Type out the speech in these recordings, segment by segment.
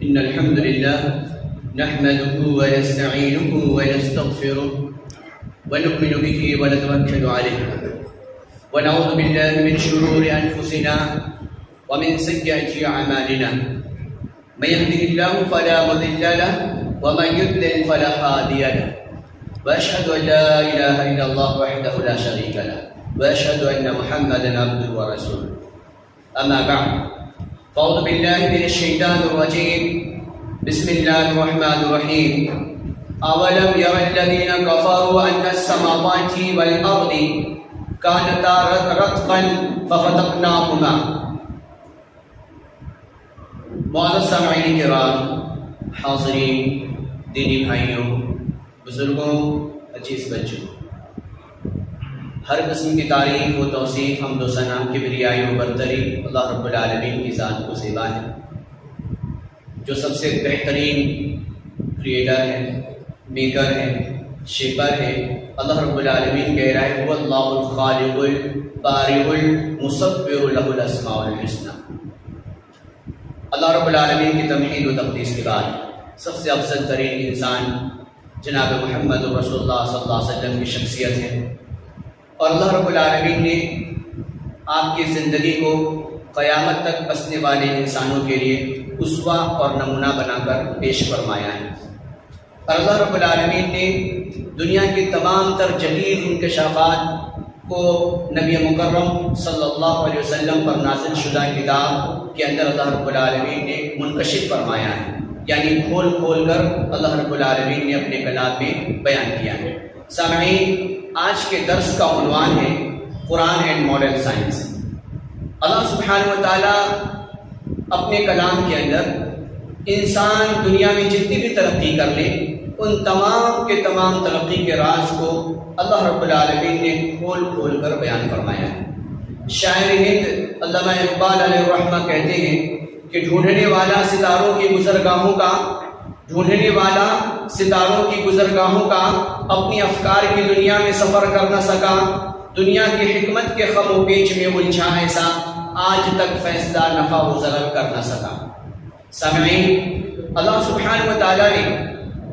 إن الحمد لله نحمده ونستعينه ونستغفره ونؤمن به ونتوكل عليه ونعوذ بالله من شرور أنفسنا ومن سيئات أعمالنا من يهده الله فلا مضل له ومن يضلل فلا هادي له وأشهد أن لا إله إلا الله وحده لا شريك له وأشهد أن محمدا عبده ورسوله أما بعد فأعوذ بالله من الشيطان الرجيم بسم الله الرحمن الرحيم أولم ير الذين كفروا أن السماوات والأرض كانتا رتقا ففتقناهما. معزز سامعین کرام، حاضرین، دینی بھائیوں، بزرگوں، عزیز بچوں، ہر قسم کی تعریف و توصیف، حمد و ثنا، کبریائی و برتری اللہ رب العالمین کی ذات کو زیبا ہے، جو سب سے بہترین کریٹر ہے، میکر ہے، شیپر ہے. اللہ رب العالمین کہہ رہا ہے وہ اللہ الخالق البارئ المصور له الاسماء الحسنى. اللہ رب العالمین کی تمہید و تقدیس کے بعد سب سے افضل ترین انسان جناب محمد رسول اللہ صلی اللہ علیہ وسلم کی شخصیت ہے، اور اللہ رب العالمین نے آپ کی زندگی کو قیامت تک بسنے والے انسانوں کے لیے اسوہ اور نمونہ بنا کر پیش فرمایا ہے. اور اللہ رب العالمین نے دنیا کی تمام تر جدید انکشافات کو نبی مکرم صلی اللہ علیہ وسلم پر نازل شدہ کتاب کے اندر اللہ رب العالمین نے منکشف فرمایا ہے، یعنی کھول کھول کر اللہ رب العالمین نے اپنے کلام میں بیان کیا ہے. سامعین، آج کے درس کا عنوان ہے قرآن اینڈ ماڈرن سائنس. اللہ سبحانہ و تعالیٰ اپنے کلام کے اندر انسان دنیا میں جتنی بھی ترقی کر لے ان تمام کے تمام ترقی کے راز کو اللہ رب العالمین نے کھول کھول کر بیان فرمایا ہے. شاعر ہند علامہ اقبال علیہ الرحمہ کہتے ہیں کہ ڈھونڈنے والا ستاروں کی گزرگاہوں کا اپنی افکار کی دنیا میں سفر کر نہ سکا، دنیا کی حکمت کے خم و پیچ میں الجھا ایسا، آج تک فیصلہ نفع و ضرر کر نہ سکا. سامعین، اللہ سبحانہ و تعالیٰ نے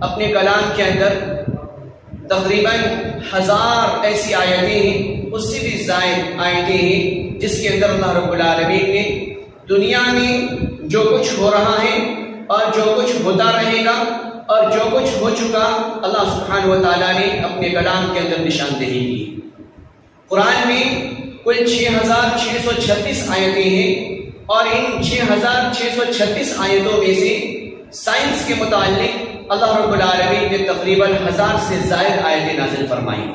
اپنے کلام کے اندر تقریباً 1000 ایسی آیتیں ہیں، اس سے بھی زائد آیتیں ہیں جس کے اندر اللہ رب العالمین نے دنیا میں جو کچھ ہو رہا ہے اور جو کچھ ہوتا رہے گا اور جو کچھ ہو چکا اللہ سبحانہ و تعالیٰ نے اپنے کلام کے اندر نشاندہی کی. قرآن میں کل 6636 آیتیں ہیں، اور ان 6636 آیتوں میں سے سائنس کے متعلق اللہ رب العالمین نے تقریباً 1000 سے زائد آیتیں نازل فرمائی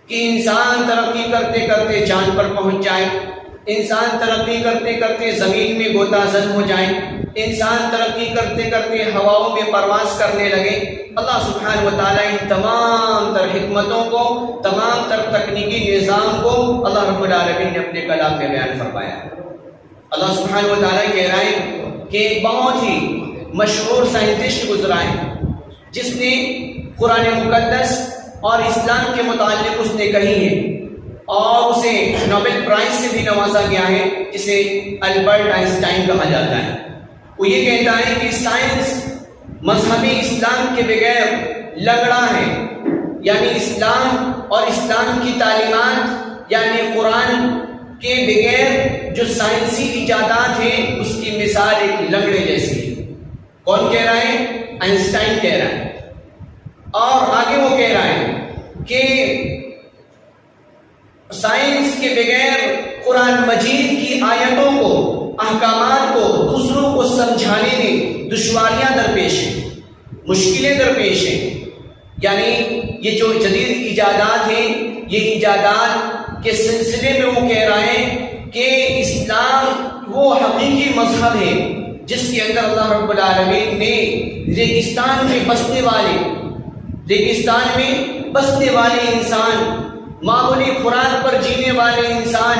کہ انسان ترقی کرتے کرتے چاند پر پہنچ جائے، انسان ترقی کرتے کرتے زمین میں غوطہ زن ہو جائے، انسان ترقی کرتے کرتے ہواؤں میں پرواز کرنے لگے. اللہ سبحانہ و تعالیٰ ان تمام تر حکمتوں کو، تمام تر تکنیکی نظام کو اللہ رب العالمین نے اپنے کلام میں بیان فرمایا. اللہ سبحانہ و تعالیٰ کہہ رہا ہے کہ ایک بہت ہی مشہور سائنٹسٹ گزرا ہے جس نے قرآن مقدس اور اسلام کے متعلق اس نے کہی ہے، اور اسے نوبل پرائز سے بھی نوازا گیا ہے، جسے البرٹ آئنسٹائن کہا جاتا ہے. وہ یہ کہتا ہے کہ سائنس مذہبی اسلام کے بغیر لنگڑا ہے، یعنی اسلام اور اسلام کی تعلیمات یعنی قرآن کے بغیر جو سائنسی ایجادات ہیں اس کی مثال ایک لنگڑے جیسی ہے. کون کہہ رہا ہے؟ آئنسٹائن کہہ رہا ہے. اور آگے وہ کہہ رہا ہے کہ سائنس کے بغیر قرآن مجید کی آیتوں کو، احکامات کو دوسروں کو سمجھانے میں دشواریاں درپیش ہیں، مشکلیں درپیش ہیں. یعنی یہ جو جدید ایجادات ہیں، یہ ایجادات کے سلسلے میں وہ کہہ رہا ہے کہ اسلام وہ حقیقی مذہب ہے جس کے اندر اللہ رب العالمین نے ریگستان میں بسنے والے انسان، معمولی خوراک پر جینے والے انسان،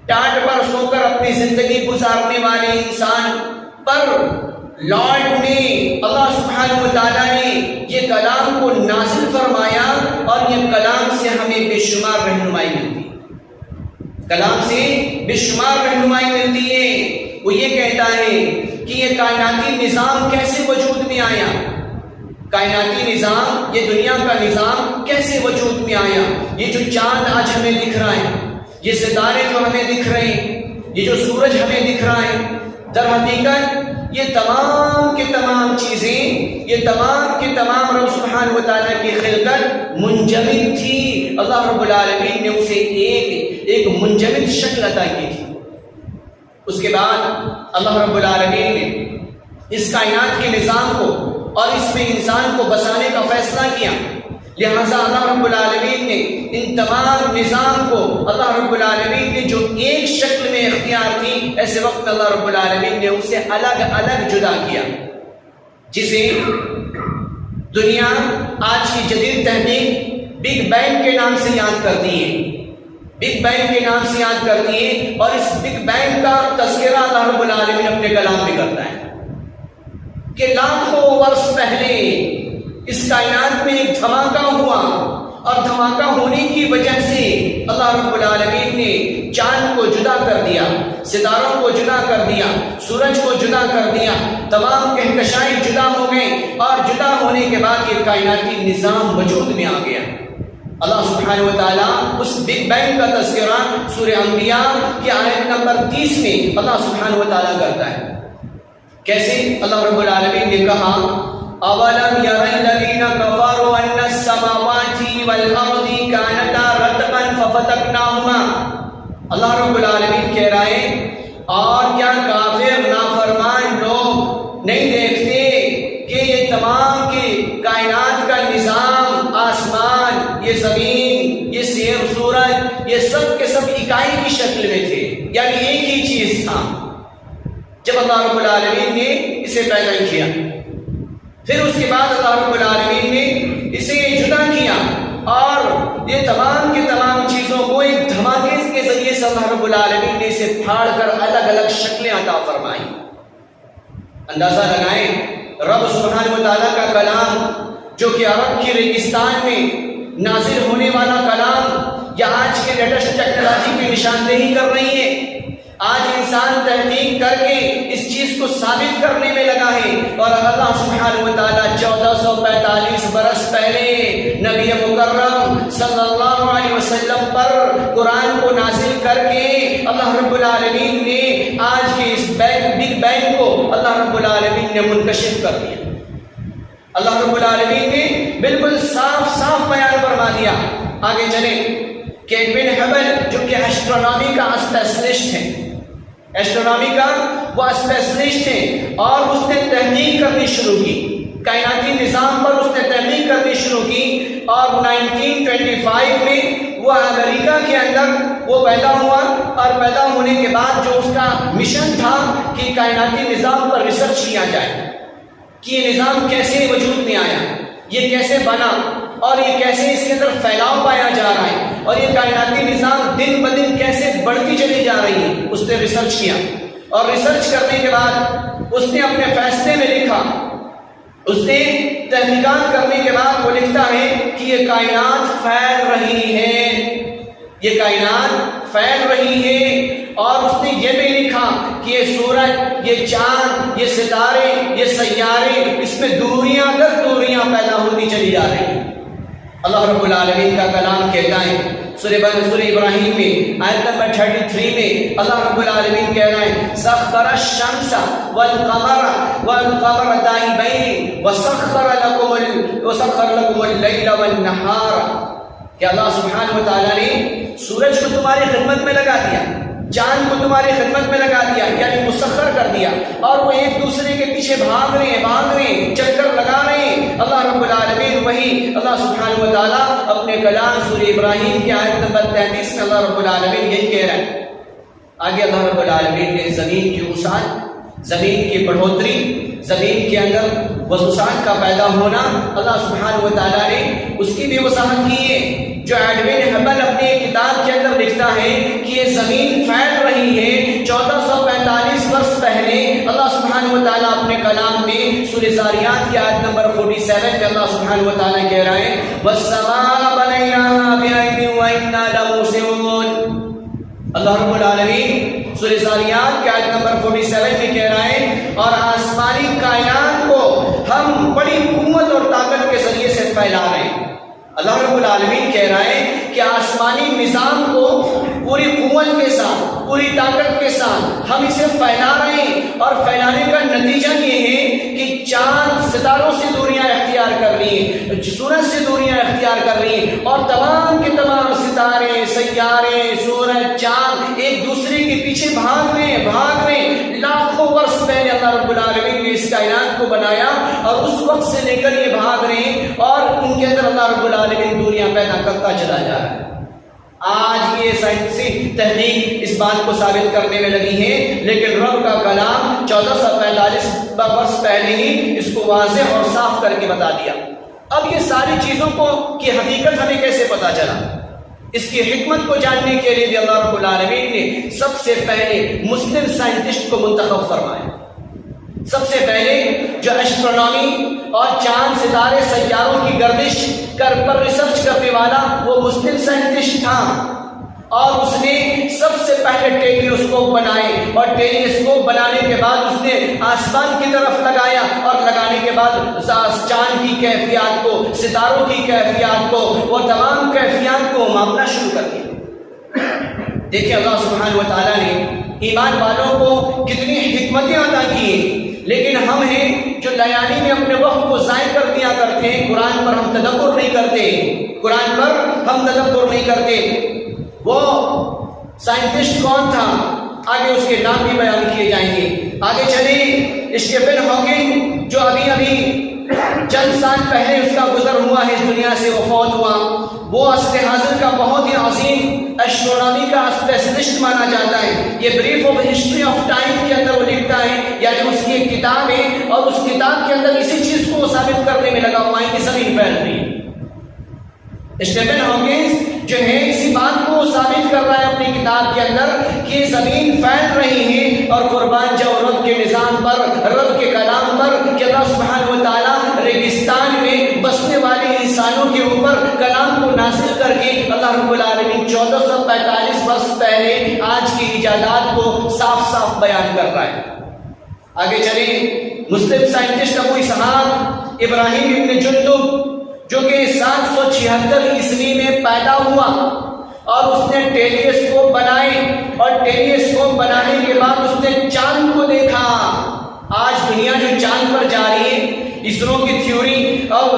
ٹاٹ پر سو کر اپنی زندگی گزارنے والے انسان پر لارڈ نے، اللہ سبحانہ و تعالیٰ نے یہ کلام کو نازل فرمایا، اور یہ کلام سے ہمیں بے شمار رہنمائی ملتی ہے، کلام سے بے شمار رہنمائی ملتی ہے. وہ یہ کہتا ہے کہ یہ کائناتی نظام کیسے وجود میں آیا، کائناتی نظام، یہ دنیا کا نظام کیسے وجود میں آیا۔ یہ جو چاند آج ہمیں دکھ رہا ہے، یہ ستارے جو ہمیں دکھ رہے ہیں، یہ جو سورج ہمیں دکھ رہا ہے، در حقیقت یہ تمام کی تمام چیزیں، یہ تمام کی تمام رب سبحانہ و تعالیٰ کی خلقت منجمد تھی۔ اللہ رب العالمین نے اسے ایک منجمد شکل عطا کی تھی۔ اس کے بعد اللہ رب العالمین نے اس کائنات کے نظام کو اور اس میں انسان کو بسانے کا فیصلہ کیا، لہذا اللہ رب العالمین نے ان تمام نظام کو اللہ رب العالمین نے جو ایک شکل میں اختیار تھی، ایسے وقت میں اللہ رب العالمین نے اسے الگ الگ جدا کیا، جسے دنیا آج کی جدید تحقیق بگ بینگ کے نام سے یاد کرتی ہے، بگ بینگ کے نام سے یاد کرتی ہے، اور اس بگ بینگ کا تذکرہ اللہ رب العالمین اپنے کلام میں کرتا ہے کہ لاکھوں برس پہلے اس کائنات میں ایک دھماکہ ہوا، اور دھماکہ ہونے کی وجہ سے اللہ رب العالمین نے چاند کو جدا کر دیا، ستاروں کو جدا کر دیا، سورج کو جدا کر دیا، تمام کہکشائیں جدا ہو گئیں، اور جدا ہونے کے بعد یہ کائناتی نظام وجود میں آ گیا۔ اللہ سبحانہ و تعالیٰ اس بگ بینگ کا تذکرہ سورہ انبیاء کی آیت نمبر 30 میں اللہ سبحانہ و تعالیٰ کرتا ہے۔ کیسے؟ اللہ رب العالمین نے کہا اَوَلَمْ يَرَ الَّذِينَ كَفَرُوا أَنَّ السَّمَاوَاتِ وَالْأَرْضِ كَانَتَا رَتْقًا فَفَتَقْنَاهُمَا۔ اللہ رب العالمین کہہ رہا ہے، اور کیا کافر نافرمان لوگ نہیں دیکھتے کہ یہ تمام کی کائنات کا نظام، آسمان، یہ زمین، یہ سیر سورج، یہ سب کے سب اکائی کی شکل میں تھے، یعنی ایک ہی چیز تھا۔ جب اللہ رب العالمین نے اسے پیدا کیا، پھر اس کے بعد اللہ رب العالمین نے اسے جدا کیا، اور یہ تمام کی تمام چیزوں کو ایک دھماکے کے ذریعے سے اللہ رب العالمین نے اسے پھاڑ کر الگ الگ شکلیں عطا فرمائی۔ اندازہ لگائیں، رب سبحانہ و تعالیٰ کا کلام جو کہ عرب کی ریگستان میں نازل ہونے والا کلام، یا آج کے لیٹسٹ ٹیکنالوجی کی نشاندہی کر رہی ہے۔ آج انسان تحقیق کر کے اس چیز کو ثابت کرنے میں لگا ہے، اور اللہ سبحانہ و تعالیٰ 1445 برس پہلے نبی مکرم صلی اللہ علیہ وسلم پر قرآن کو نازل کر کے اللہ رب العالمین نے آج کے اس بگ بینگ کو اللہ رب العالمین نے منکشف کر دیا۔ اللہ رب العالمین نے بالکل صاف صاف بیان فرما دیا۔ آگے چلیں کہ ابن ہبل جو کہ ایسٹرونومی کا اسپیشلسٹ ہے، ایسٹرونومی کا وہ اسپیشلسٹ ہے، اور اس نے تحقیق کرنی شروع کی، کائناتی نظام پر اس نے تحقیق کرنی شروع کی، اور 1925 میں وہ امریکہ کے اندر وہ پیدا ہوا، اور پیدا ہونے کے بعد جو اس کا مشن تھا کہ کائناتی نظام پر ریسرچ کیا جائے کہ یہ نظام کیسے وجود میں آیا، یہ کیسے بنا، اور یہ کیسے اس کے اندر پھیلاؤ پایا جا رہا ہے، اور یہ کائناتی نظام دن بدن کیسے بڑھتی چلی جا رہی ہے۔ اس نے ریسرچ کیا، اور ریسرچ کرنے کے بعد اس نے اپنے فیصلے میں لکھا، اس نے تحقیقات کرنے کے بعد وہ لکھتا ہے کہ یہ کائنات پھیل رہی ہے، یہ کائنات پھیل رہی ہے، اور اس نے یہ بھی لکھا کہ یہ سورج، یہ چاند، یہ ستارے، یہ سیارے، اس میں دوریاں در دوریاں پیدا ہوتی چلی جا رہی ہیں۔ اللہ رب العالمین کا کلام کہتا ہے سورہ ابراہیم میں آیت نمبر 33 میں اللہ رب العالمین کہہ رہے ہیں سخر الشمس والقمر دائبین وسخر لکم اللیل والنہار، کہ اللہ سبحانہ و تعالیٰ نے سورج کو تمہاری خدمت میں لگا دیا، چاند کو تمہاری خدمت میں لگا دیا، یعنی مسخر کر دیا، اور وہ ایک دوسرے کے پیچھے بھاگ رہے ہیں، چکر لگا رہے ہیں۔ اللہ رب العالمین وہی اللہ سبحانہ و تعالیٰ اپنے کلام سورہ ابراہیم کی آیت نمبر 33 میں اللہ رب العالمین یہی کہہ رہا ہے۔ آگے اللہ رب العالمین نے زمین کی وسعت، زمین کی بڑھوتری، زمین کے اندر وسعت کا پیدا ہونا اللہ سبحانہ و تعالیٰ نے اس کی بھی وضاحت کی ہے، جو ایڈوین ہبل اپنی کتاب کے اندر لکھتا ہے کہ یہ زمین پھیل رہی ہے 1445 برس پہلے۔ اللہ سبحانہ و تعالیٰ اپنے کلام میں سورہ زاریات کی آیت نمبر 47 میں اللہ سبحانہ و تعالیٰ کہہ رہا ہے وَالسَّمَاءَ بَنَيْنَاهَا بِأَيْدٍ وَإِنَّا لَمُوسِعُونَ۔ اللہ رب العالمین سورہ ذاریات کی آیت نمبر 47 میں کہہ رہا ہے اور آسمانی کائنات کو ہم بڑی قوت اور طاقت کے ذریعے سے پھیلا رہے ہیں۔ اللہ رب العالمین کہہ رہا ہے کہ آسمانی نظام کو پوری قوت کے ساتھ، پوری طاقت کے ساتھ ہم اسے پھیلا رہے ہیں، اور پھیلانے کا نتیجہ یہ ہے کہ چاند ستاروں سے دوریاں اختیار کر رہی ہیں، سورج سے دوریاں اختیار کر رہی ہیں، اور تمام کے تمام ستارے، سیارے، سورج، چاند ایک دوسرے کے پیچھے بھاگ رہے ہیں۔ لاکھوں برس پہلے اللہ رب العالمین نے اس کائنات کو بنایا، اور اس وقت سے لے کر یہ بھاگ رہے ہیں، اور ان کے اندر اللہ رب العالمین دوریاں پیدا کرتا چلا جا رہا ہے۔ آج یہ سائنسی تحقیق اس بات کو ثابت کرنے میں لگی ہے، لیکن رب کا کلام 1445 برس پہلے ہی اس کو واضح اور صاف کر کے بتا دیا۔ اب یہ ساری چیزوں کی حقیقت ہمیں کیسے پتا چلا؟ اس کی حکمت کو جاننے کے لیے بھی اللہ رب العالمین نے سب سے پہلے مسلم سائنٹسٹ کو منتخب فرمایا۔ سب سے پہلے جو ایسٹرونومی اور چاند ستارے سیاروں کی گردش پر ریسرچ کرنے والا وہ مسلم سائنٹسٹ تھا، اور اس نے سب سے پہلے ٹیلیسکوپ بنائے، اور ٹیلیسکوپ بنانے کے بعد اس نے آسمان کی طرف لگایا، اور لگانے کے بعد چاند کی کیفیات کو، ستاروں کی کیفیات کو، وہ تمام کیفیات کو ماپنا شروع کر دیا۔ دیکھیں اللہ سبحانہ و تعالیٰ نے ایمان والوں کو کتنی حکمتیں عطا کی ہیں، لیکن ہم ہیں جو لیانی میں اپنے وقت کو ضائع کر دیا کرتے ہیں، قرآن پر ہم تدبر نہیں کرتے، قرآن پر ہم تدبر نہیں کرتے۔ وہ سائنٹسٹ کون تھا؟ آگے اس کے نام بھی بیان کیے جائیں گے۔ آگے چلیں، اسٹیفن ہاکنگ جو ابھی چند سال پہلے اس کا گزر ہوا ہے، اس دنیا سے وہ فوت ہوا، وہ عصر حاضر کا بہت ہی عظیم ایسٹرونومی کا اسپیشلسٹ مانا جاتا ہے۔ یہ brief of history of time کے اندر وہ لکھتا ہے، یعنی اس کی ایک کتاب ہے، اور اس کتاب کے اندر اسی چیز کو ثابت کرنے میں لگا ہوا ہے کہ زمین پھیل رہی ہے۔ اسٹیفن ہاکنگ جو ہے اسی بات کو ثابت کر رہا ہے اپنی کتاب کے اندر کہ زمین پھیل رہی ہے، اور قربان جاؤ رب کے نظام پر، رب کے کلام پر، کہ اللہ سبحانہ و تعالیٰ ریگستان میں بسنے والے انسانوں کے اوپر کلام کو نازل کر کے اللہ رب العالمین 1445 برس پہلے آج کی ایجادات کو صاف صاف بیان کر رہا ہے۔ آگے چلیں، مسلم سائنٹسٹ ابو اسحاق ابراہیم ابن جندب جو کہ 776 عیسوی میں پیدا ہوا، اور اس نے ٹیلیسکوپ بنائے، اور ٹیلیسکوپ بنانے کے بعد اس نے چاند کو دیکھا۔ آج دنیا جو چاند پر جا رہی ہے، اسرو کی تھیوری اور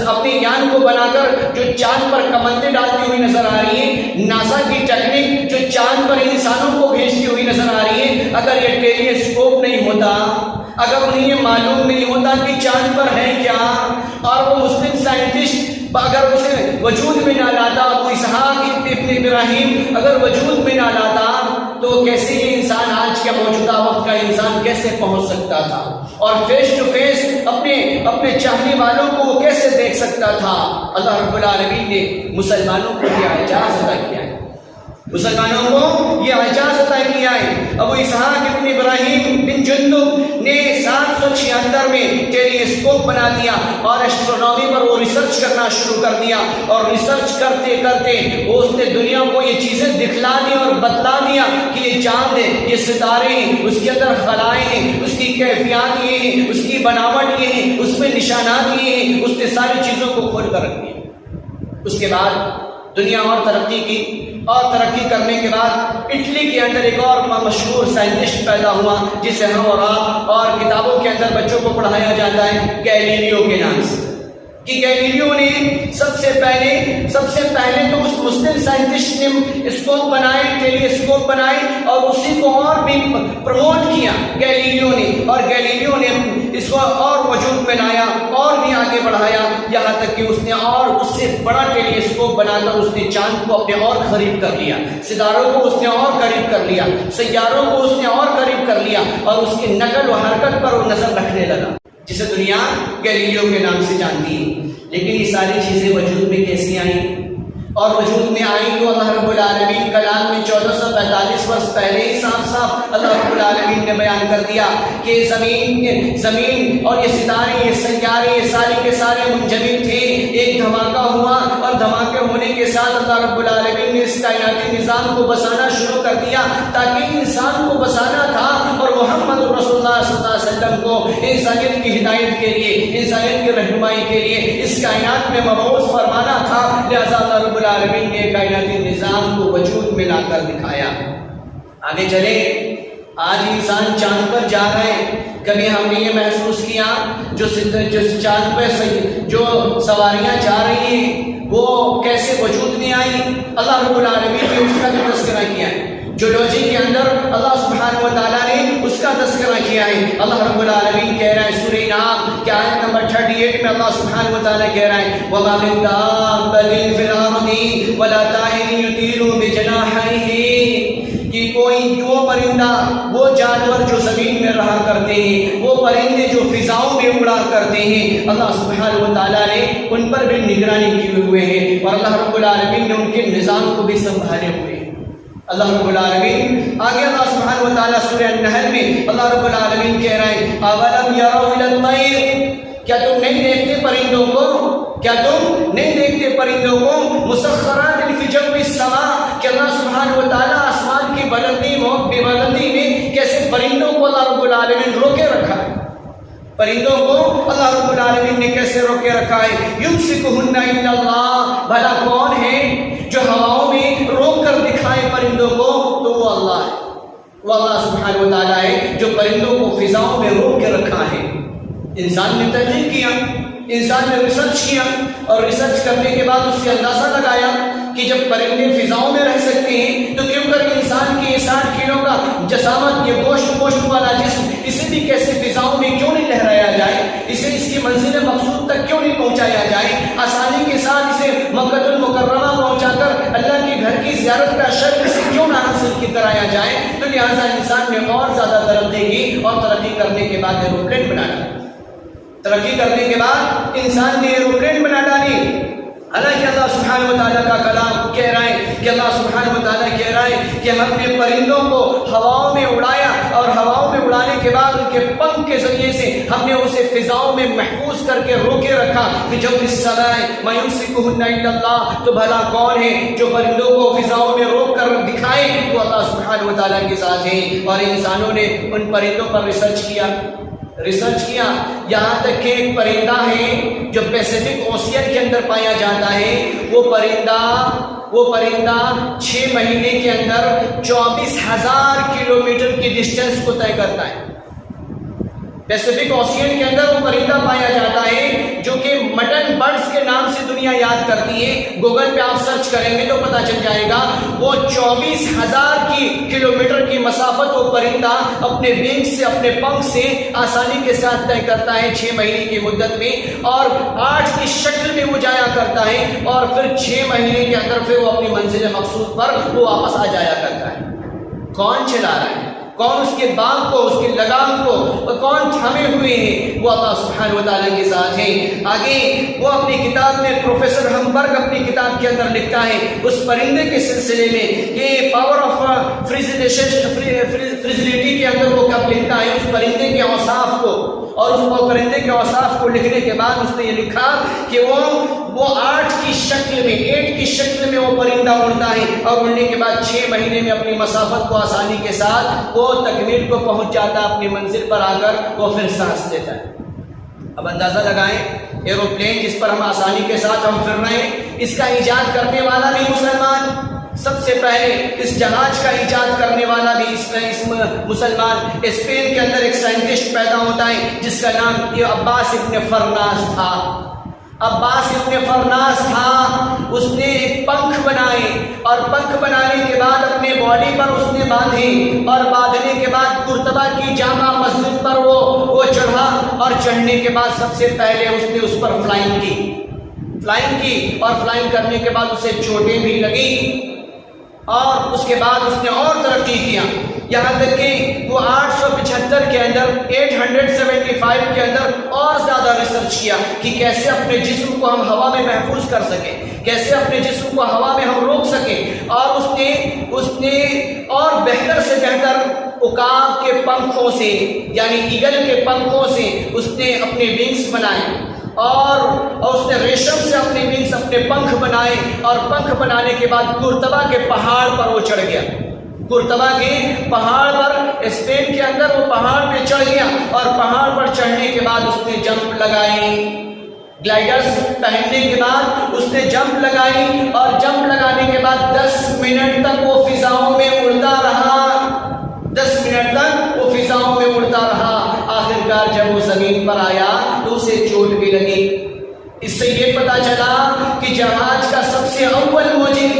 اپنے یان کو بنا کر جو چاند پر کمندیں ڈالتی ہوئی نظر آ رہی ہے، ناسا کی ٹیکنیک جو چاند پر انسانوں کو بھیجتی ہوئی نظر آ رہی ہے، اگر یہ ٹیلیسکوپ نہیں ہوتا، اگر انہیں یہ معلوم نہیں ہوتا کہ چاند پر ہے کیا، اور وہ مسلم سائنٹسٹ اگر اسے وجود میں نہ لاتا، ابو اسحاق ابن ابراہیم اگر وجود میں نہ لاتا، تو کیسے یہ انسان آج کے موجودہ وقت کا انسان کیسے پہنچ سکتا تھا، اور فیس ٹو فیس اپنے چاہنے والوں کو وہ کیسے دیکھ سکتا تھا؟ اللہ رب العالمین نے مسلمانوں کو یہ اعجاز عطا کیا ہے، مسلمانوں کو یہ اعجاز عطا کیا ہے۔ ابو اسحاق ابن ابراہیم بن جندب نے 776 میں ٹیلیسکوپ بنا دیا، اور ایسٹرونومی پر وہ ریسرچ کرنا شروع کر دیا، اور ریسرچ کرتے کرتے وہ اس نے دنیا کو یہ چیزیں دکھلا دی اور بتلا دیا کہ یہ چاند ہے، یہ ستارے ہیں، اس کے اندر خلائیں ہیں، اس کی کیفیات یہ ہیں، اس کی بناوٹ یہ ہے، اس میں نشانات یہ ہیں، اس نے ساری چیزوں کو کھول کر رکھ دیا۔ اس کے بعد دنیا اور ترقی کی، اور ترقی کرنے کے بعد اٹلی کے اندر ایک اور مشہور سائنٹسٹ پیدا ہوا، جسے ہم اور آپ اور کتابوں کے اندر بچوں کو پڑھایا جاتا ہے گیلیلیو کے نام سے، کہ گیلیلیو نے سب سے پہلے تو اس مسلم سائنٹسٹ نے اسکوپ بنائے، ٹیلیسکوپ بنائے، اور اسی کو اور بھی پروموٹ کیا گیلیلیو نے، اور گیلیلیو نے اس کو اور وجود میں لایا، اور بھی آگے بڑھایا، یہاں تک کہ اس نے اور اس سے بڑا ٹیلیسکوپ بنا کر اس نے چاند کو اپنے اور قریب کر لیا، ستاروں کو اس نے اور قریب کر لیا، سیاروں کو اس نے اور قریب کر لیا، اور اس کی نقل و حرکت پر وہ نظر رکھنے لگا، جسے دنیا گیلیلیو کے نام سے جانتی ہے۔ لیکن یہ ساری چیزیں وجود میں کیسی آئیں؟ اور وجود میں آئی تو اللہ رب العالمین کلام میں 1445 برس پہلے ہی صاف صاف اللہ رب العالمین نے بیان کر دیا کہ زمین اور یہ ستارے، یہ سیارے، یہ سارے کے سارے منجمد تھے۔ ایک دھماکہ ہوا اور دھماکے ہونے کے ساتھ اللہ رب العالمین نے اس کائناتی نظام کو بسانا شروع کر دیا، تاکہ انسان کو بسانا تھا اور محمد رسول اللہ صلی اللہ علیہ وسلم کو انسانیت کی ہدایت کے لیے، انسانیت کی رہنمائی کے لیے اس کائنات میں مبعوث فرمانا تھا۔ لہذا اللہ رب العالمین نے کائناتی نظام کو وجود میں لا کر دکھایا۔ آگے چلے، آج انسان چاند پر جا رہے ہیں۔ کبھی ہم نے یہ محسوس کیا جو چاند پہ جو سواریاں جا رہی ہیں وہ کیسے وجود میں آئی؟ اللہ رب العالمین نے اس کا بھی تذکرہ کیا ہے۔ جیولوجی کے اندر اللہ سبحانہ و تعالیٰ نے اس کا تذکرہ کیا ہے۔ اللہ رب العالمین کہہ رہا ہے سورہ انعام کے آیت نمبر 38 میں اللہ سبحانہ و تعالیٰ کہہ رہا ہے وَمَا مِن دَابَّةٍ فِي الْأَرْضِ وَلَا طَائِرٍ يُطِيرُ بِجَنَاحَيْهِ، کہ کوئی وہ پرندہ، وہ جانور جو زمین میں رہا کرتے ہیں، وہ پرندے جو فضاؤں میں اڑا کرتے ہیں، اللہ سبحانہ و تعالیٰ نے ان پر بھی نگرانی کیے ہوئے ہیں اور اللہ رب العالمین نے ان کے نظام کو بھی سنبھالے ہوئے ہیں۔ اللہ رب العالمین آگے اللہ سبحانہ و تعالیٰ سورہ النحل میں اللہ رب العالمین کہہ رہے ہیں اَوَلَمْ يَرَوْا إِلَى الطَّيْرِ، کیا تم نہیں دیکھتے پرندوں کو، کیا تم نہیں دیکھتے پرندوں کو مُسَخَّرَاتٍ فِي جَوِّ السَّمَاءِ، کہ اللہ سبحانہ و تعالیٰ آسمان کی بلندی میں کیسے پرندوں کو اللہ رب العالمین روکے رکھا ہے، پرندوں کو اللہ رب العالمین نے کیسے روکے رکھا ہے۔ یمسکہن الا اللہ، بھلا کون ہے جو ہواؤں میں روک کر دکھائے پرندوں کو؟ تو وہ اللہ ہے، وہ اللہ سبحانہ و تعالیٰ ہے جو پرندوں کو فضاؤں میں روک کے رکھا ہے۔ انسان نے تحقیق کیا، انسان نے ریسرچ کیا اور ریسرچ کرنے کے بعد اس سے اندازہ لگایا کہ جب پرندے فضاؤں میں رہ سکتے ہیں تو کیوں کر انسان کی 60 کلو کا جسامت، یہ گوشت والا جسم، اسے بھی کیسے فضاؤں میں کیوں نہیں لہرایا جائے، اسے اس کی منزل مقصود تک کیوں نہیں پہنچایا جائے، آسانی کے ساتھ اسے مکہ المکرمہ پہنچا کر اللہ کے گھر کی زیارت کا شرف سے کیوں نہ حاصل کرایا جائے۔ تو لہٰذا انسان نے اور زیادہ ترقی کی اور ترقی کرنے کے بعد ایروپلین بنا ڈالی، ترقی کرنے کے بعد انسان نے ایروپلین بنا ڈالی۔ حالانکہ اللہ سبحانہ و تعالیٰ کا کلام کہہ رہا ہے کہ اللہ سبحانہ و تعالیٰ کہہ رہا ہے کہ ہم نے پرندوں کو ہواؤں میں اڑایا اور ہواؤں میں اڑانے کے بعد ان کے پنکھ کے ذریعے سے ہم نے اسے فضاؤں میں محفوظ کر کے روکے رکھا۔ فِي جَوِّ السَّمَاءِ مَا يُمْسِكُهُنَّ إِلَّا اللَّهُ، تو بھلا کون ہے جو پرندوں کو فضاؤں میں روک کر دکھائے؟ وہ اللہ سبحانہ و تعالیٰ کے ساتھ ہیں۔ اور انسانوں نے ان پرندوں پر ریسرچ کیا، یہاں تک کہ ایک پرندہ ہے جو پیسیفک اوشین کے اندر پایا جاتا ہے، وہ پرندہ 6 مہینے کے اندر 24,000 کلومیٹر کی ڈسٹینس کو طے کرتا ہے۔ پیسیفک اوشین کے اندر وہ پرندہ پایا جاتا ہے جو کہ مٹن برڈز کے نام سے دنیا یاد کرتی ہے۔ گوگل پہ آپ سرچ کریں گے تو پتہ چل جائے گا، وہ 24,000 کلومیٹر کی مسافت وہ پرندہ اپنے ونگ سے، اپنے پنکھ سے آسانی کے ساتھ طے کرتا ہے 6 مہینے کی مدت میں، اور 8 کی شکل میں وہ جایا کرتا ہے اور پھر 6 مہینے کے اندر پھر وہ اپنی منزل مقصود پر وہ واپس آ جایا کرتا ہے۔ کون چلا رہا ہے؟ کون اس کے باغ کو، اس کے لگام کو کون تھامے ہوئے ہیں؟ وہ اللہ سبحانہ و تعالیٰ کے ساتھ ہیں۔ آگے وہ اپنی کتاب میں پروفیسر ہمبرگ اپنی کتاب کے اندر لکھتا ہے اس پرندے کے سلسلے میں کہ پاور آف فریزیلٹی کے اندر وہ کب لکھتا ہے اس پرندے کے اوصاف کو، اور اس پرندے کے اوصاف کو لکھنے کے بعد اس نے یہ لکھا کہ وہ 8 کی شکل میں وہ پرندہ اڑتا ہے اور اڑنے کے بعد 6 مہینے میں اپنی مسافت کو آسانی کے ساتھ وہ تکمیل کو پہنچ جاتا ہے، اپنی منزل پر آ کر وہ پھر سانس لیتا ہے۔ اب اندازہ لگائیں، ایروپلین جس پر ہم آسانی کے ساتھ ہم پھر رہے ہیں، اس کا ایجاد کرنے والا بھی مسلمان، سب سے پہلے اس جہاز کا ایجاد کرنے والا بھی مسلمان۔ اسپین کے اندر ایک سائنٹسٹ پیدا ہوتا ہے جس کا نام عباس ابن فرناس تھا۔ اس نے ایک پنکھ بنائے اور پنکھ بنانے کے بعد اپنے باڈی پر اس نے باندھے اور باندھنے کے بعد قرطبہ کی جامع مسجد پر وہ چڑھا، اور چڑھنے کے بعد سب سے پہلے اس نے اس پر فلائنگ کی اور فلائنگ کرنے کے بعد اسے چوٹیں بھی لگی۔ اور اس کے بعد اس نے اور ترقی کیا، یہاں تک کہ وہ 875 کے اندر 875 کے اندر اور زیادہ ریسرچ کیا کہ کیسے اپنے جسم کو ہم ہوا میں محفوظ کر سکیں، کیسے اپنے جسم کو ہوا میں ہم روک سکیں، اور اس نے اور بہتر سے بہتر عقاب کے پنکھوں سے یعنی ایگل کے پنکھوں سے اس نے اپنے ونگز بنائے، اور اس نے ریشم سے اپنے ونگز اپنے پنکھ بنائے، اور پنکھ بنانے کے بعد کورتبا کے پہاڑ پر وہ چڑھ گیا، کورتبا کے پہاڑ پر، اسپین کے اندر وہ پہاڑ پہ چڑھ گیا، اور پہاڑ پر چڑھنے کے بعد اس نے جمپ لگائی، گلائڈرز پہننے کے بعد اس نے جمپ لگائی، اور جمپ لگانے کے بعد 10 منٹ تک وہ فضاؤں میں اڑتا رہا، 10 منٹ تک وہ فضاؤں میں اڑتا رہا، آخرکار جب وہ زمین پر آیا تو اسے چوٹ بھی لگی۔ اس سے یہ پتا چلا کہ جہاز کا سب سے اول موجد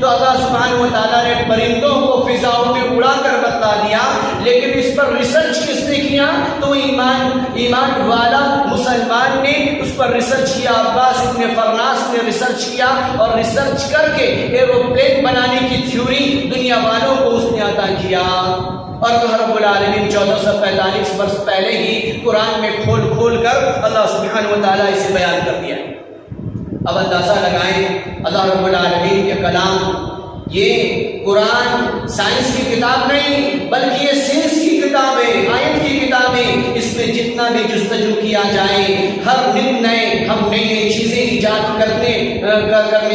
تو اللہ سبحانہ و تعالیٰ نے پرندوں کو فضاؤں میں اڑا کر بتا دیا، لیکن اس پر ریسرچ کس نے کیا؟ تو ایمان والا مسلمان نے اس پر ریسرچ کیا، عباس ابن فرناس نے ریسرچ کیا، اور ریسرچ کر کے ایروپلین بنانے کی تھیوری دنیا والوں کو اس نے عطا کیا، اور اللہ رب العالمین 1445 برس پہلے ہی قرآن میں کھول کر اللہ سبحانہ و تعالیٰ اسے بیان کر دیا۔ اب اندازہ لگائیں اللہ رب العالمین کے کلام، یہ قرآن سائنس کی کتاب نہیں بلکہ یہ سائنس کی کتاب ہے، آیت کی کتاب ہے، اس میں جتنا بھی جستجو کیا جائے، ہر دن ہم نئی چیزیں ایجاد کرنے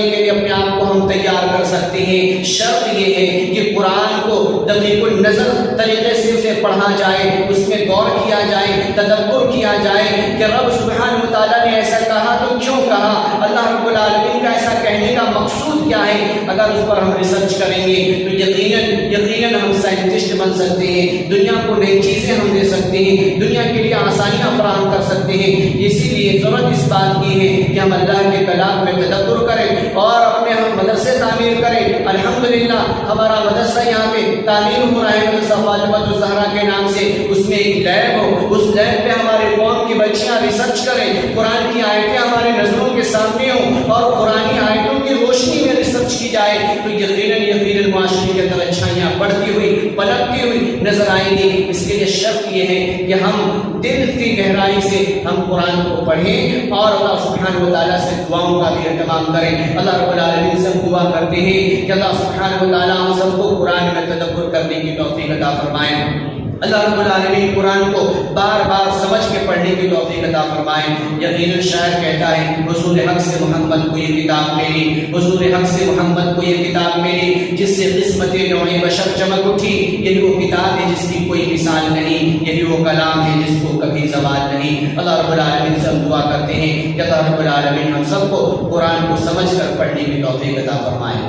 کے لیے اپنے آپ کو ہم تیار کر سکتے ہیں۔ شرط یہ ہے کہ قرآن کو دقیق النظر طریقے سے اسے پڑھا جائے، اس میں غور کیا جائے، تدبر کیا جائے کہ رب سبحانہ و تعالیٰ نے ایسا کہا تو کیوں کہا، اللہ رب العالمین کا ایسا کہنے کا مقصود کیا ہے۔ اگر اس پر ہم ریسرچ کریں گے تو یقیناً ہم سائنٹسٹ بن سکتے ہیں، دنیا کو نئی چیزیں ہم دے سکتے ہیں، دنیا کے لیے آسانیاں فراہم کر سکتے ہیں۔ اسی لیے ضرورت اس بات کی ہے کہ ہم اللہ کے کلام میں تدبر کریں اور اپنے ہم مدرسے تعمیر کریں۔ الحمدللہ ہمارا مدرسہ یہاں پہ تعمیر ہو رہا ہے، مدرسہ فاطمہ الزہرا کے نام سے، اس میں ایک لیب ہو، اس لیب پہ ہمارے قوم کی بچیاں ریسرچ کریں، قرآن کی آیتیں ہمارے نظروں کے سامنے ہوں اور قرآنی آیتوں کی روشنی میں ریسرچ کی جائے تو یقیناً معاشرے کے اندر اچھائیاں بڑھتی ہوئی پلکتی ہوئی نظر آئیں گی۔ اس کے لیے شرط یہ ہے کہ ہم دل کی گہرائی سے ہم قرآن کو پڑھیں اور اللہ سبحانہ و تعالیٰ سے دعاؤں کا بھی اہتمام کریں۔ اللہ رب العالمین سے ہم دعا کرتے ہیں کہ اللہ سبحانہ و تعالیٰ ہم سب کو قرآن میں تدبر کرنے کی توفیق عطا فرمائیں۔ اللہ رب العالمین قرآن کو بار بار سمجھ کے پڑھنے کی توفیق عطا فرمائیں۔ یقیناً شاعر کہتا ہے حضور حق سے محمد کو یہ کتاب ملی، حضور حق سے محمد کو یہ کتاب ملی، جس سے قسمت نوع بشر چمک اٹھی۔ یہی وہ کتاب ہے جس کی کوئی مثال نہیں، یہی وہ کلام ہے جس کو کبھی زوال نہیں۔ اللہ رب العالمین سے ہم دعا کرتے ہیں کہ اللہ رب العالمین ہم سب کو قرآن کو سمجھ کر پڑھنے کی توفیق عطا فرمائیں۔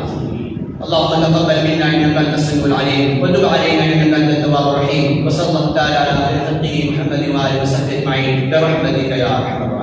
اللهم تقبل منا انك انت السميع العليم وتب علينا انك انت التواب الرحيم، وصلى الله تعالى على خير خلقه محمد وعلى اله وصحبه اجمعين برحمتك يا ارحم الراحمين۔